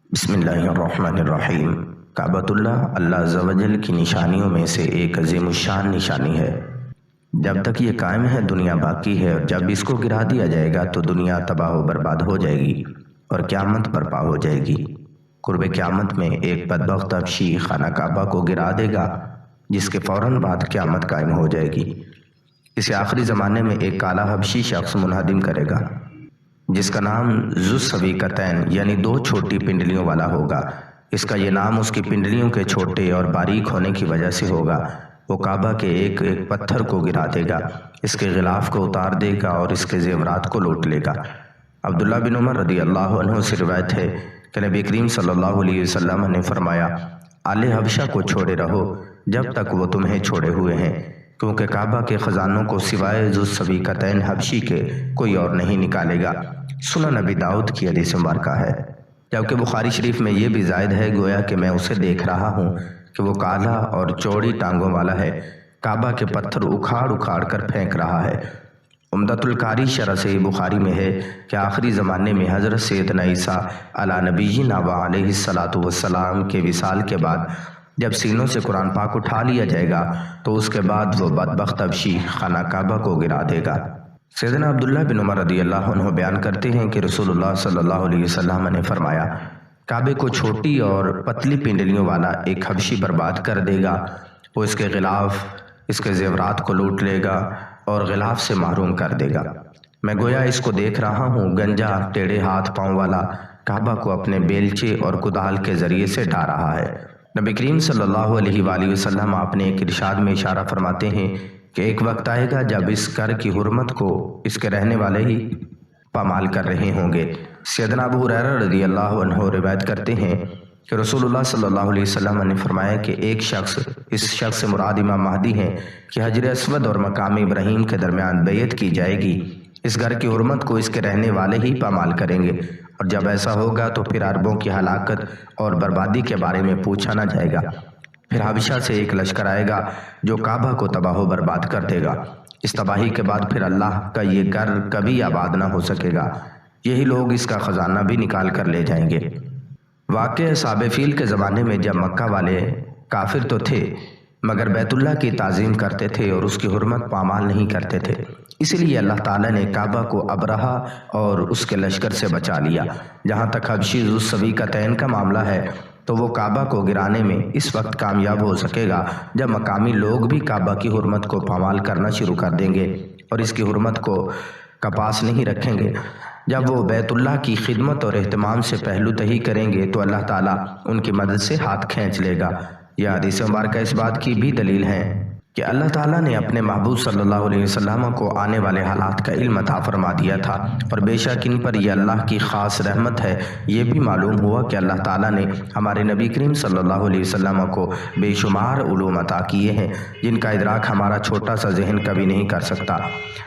بسم اللہ الرحمن الرحیم۔ کعبۃ اللہ اللہ عز و جل کی نشانیوں میں سے ایک عظیم الشان نشانی ہے۔ جب تک یہ قائم ہے دنیا باقی ہے، اور جب اس کو گرا دیا جائے گا تو دنیا تباہ و برباد ہو جائے گی اور قیامت برپا ہو جائے گی۔ قرب قیامت میں ایک بدبخت حبشی خانہ کعبہ کو گرا دے گا، جس کے فوراً بعد قیامت قائم ہو جائے گی۔ اسے آخری زمانے میں ایک کالا حبشی شخص منہدم کرے گا، جس کا نام ذو السویقتین یعنی دو چھوٹی پنڈلیوں والا ہوگا۔ اس کا یہ نام اس کی پنڈلیوں کے چھوٹے اور باریک ہونے کی وجہ سے ہوگا۔ وہ کعبہ کے ایک ایک پتھر کو گرا دے گا، اس کے غلاف کو اتار دے گا اور اس کے زیورات کو لوٹ لے گا۔ عبداللہ بن عمر رضی اللہ عنہ سے روایت ہے کہ نبی کریم صلی اللہ علیہ وسلم نے فرمایا، آل حبشہ کو چھوڑے رہو جب تک وہ تمہیں چھوڑے ہوئے ہیں، کیونکہ کعبہ کے خزانوں کو سوائے ذو السویقتین حبشی کے کوئی اور نہیں نکالے گا۔ سنن نبی داؤد کی حدیث مبارکہ ہے، جبکہ بخاری شریف میں یہ بھی زائد ہے، گویا کہ میں اسے دیکھ رہا ہوں کہ وہ کالا اور چوڑی ٹانگوں والا ہے، کعبہ کے پتھر اکھاڑ اکھاڑ کر پھینک رہا ہے۔ عمدۃ القاری شرح صحیح بخاری میں ہے کہ آخری زمانے میں حضرت سیدنا عیسیٰ علی نبینا و علیہ الصلاۃ والسلام کے وصال کے بعد جب سینوں سے قرآن پاک اٹھا لیا جائے گا تو اس کے بعد وہ بدبخت حبشی خانہ کعبہ کو گرا دے گا۔ سیدنا عبداللہ بن عمر رضی اللہ عنہ بیان کرتے ہیں کہ رسول اللہ صلی اللہ علیہ وسلم نے فرمایا، کعبے کو چھوٹی اور پتلی پنڈلیوں والا ایک حبشی برباد کر دے گا۔ وہ اس کے غلاف، اس کے زیورات کو لوٹ لے گا اور غلاف سے محروم کر دے گا۔ میں گویا اس کو دیکھ رہا ہوں، گنجا ٹیڑھے ہاتھ پاؤں والا کعبہ کو اپنے بیلچے اور کدال کے ذریعے سے ڈھا رہا ہے۔ نبی کریم صلی اللہ علیہ وآلہ وسلم اپنے ایک ارشاد میں اشارہ فرماتے ہیں کہ ایک وقت آئے گا جب اس گھر کی حرمت کو اس کے رہنے والے ہی پامال کر رہے ہوں گے۔ سیدنا ابو ہریرہ رضی اللہ عنہ روایت کرتے ہیں کہ رسول اللہ صلی اللہ علیہ وسلم نے فرمایا کہ ایک شخص، اس شخص سے مراد امام مہدی ہیں، کہ حجر اسود اور مقام ابراہیم کے درمیان بیعت کی جائے گی۔ اس گھر کی حرمت کو اس کے رہنے والے ہی پامال کریں گے، اور جب ایسا ہوگا تو پھر عربوں کی ہلاکت اور بربادی کے بارے میں پوچھا نہ جائے گا۔ پھر حبشہ سے ایک لشکر آئے گا جو کعبہ کو تباہ و برباد کر دے گا۔ اس تباہی کے بعد پھر اللہ کا یہ گھر کبھی آباد نہ ہو سکے گا، یہی لوگ اس کا خزانہ بھی نکال کر لے جائیں گے۔ واقع اصحاب فیل کے زمانے میں جب مکہ والے کافر تو تھے مگر بیت اللہ کی تعظیم کرتے تھے اور اس کی حرمت پامال نہیں کرتے تھے، اسی لیے اللہ تعالیٰ نے کعبہ کو ابرہہ اور اس کے لشکر سے بچا لیا۔ جہاں تک حبشی ذو السویقتین کا معاملہ ہے تو وہ کعبہ کو گرانے میں اس وقت کامیاب ہو سکے گا جب مقامی لوگ بھی کعبہ کی حرمت کو پامال کرنا شروع کر دیں گے اور اس کی حرمت کو کپاس نہیں رکھیں گے۔ جب وہ بیت اللہ کی خدمت اور اہتمام سے پہلو تہی کریں گے تو اللہ تعالیٰ ان کی مدد سے ہاتھ کھینچ لے گا۔ یہ حدیث مبارکہ اس بات کی بھی دلیل ہے کہ اللہ تعالیٰ نے اپنے محبوب صلی اللہ علیہ وسلم کو آنے والے حالات کا علم عطا فرما دیا تھا، اور بے شک ان پر یہ اللہ کی خاص رحمت ہے۔ یہ بھی معلوم ہوا کہ اللہ تعالیٰ نے ہمارے نبی کریم صلی اللہ علیہ وسلم کو بے شمار علوم عطا کیے ہیں جن کا ادراک ہمارا چھوٹا سا ذہن کبھی نہیں کر سکتا۔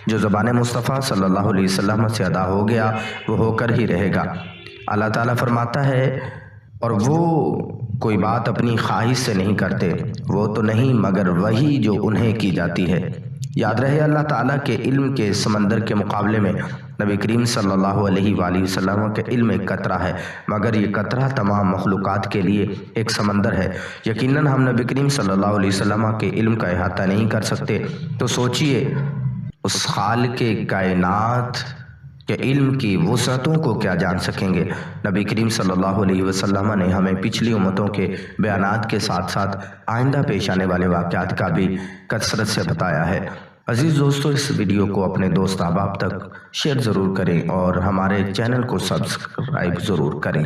جو زبان مصطفیٰ صلی اللہ علیہ وسلم سے ادا ہو گیا وہ ہو کر ہی رہے گا۔ اللہ تعالیٰ فرماتا ہے، اور وہ کوئی بات اپنی خواہش سے نہیں کرتے، وہ تو نہیں مگر وہی جو انہیں کی جاتی ہے۔ یاد رہے اللہ تعالیٰ کے علم کے سمندر کے مقابلے میں نبی کریم صلی اللہ علیہ وآلہ وسلم کے علم ایک قطرہ ہے، مگر یہ قطرہ تمام مخلوقات کے لیے ایک سمندر ہے۔ یقیناً ہم نبی کریم صلی اللہ علیہ وسلم کے علم کا احاطہ نہیں کر سکتے، تو سوچئے اس خالق کائنات کہ علم کی وسعتوں کو کیا جان سکیں گے۔ نبی کریم صلی اللہ علیہ وسلم نے ہمیں پچھلی امتوں کے بیانات کے ساتھ ساتھ آئندہ پیش آنے والے واقعات کا بھی کثرت سے بتایا ہے۔ عزیز دوستو، اس ویڈیو کو اپنے دوست احباب تک شیئر ضرور کریں اور ہمارے چینل کو سبسکرائب ضرور کریں۔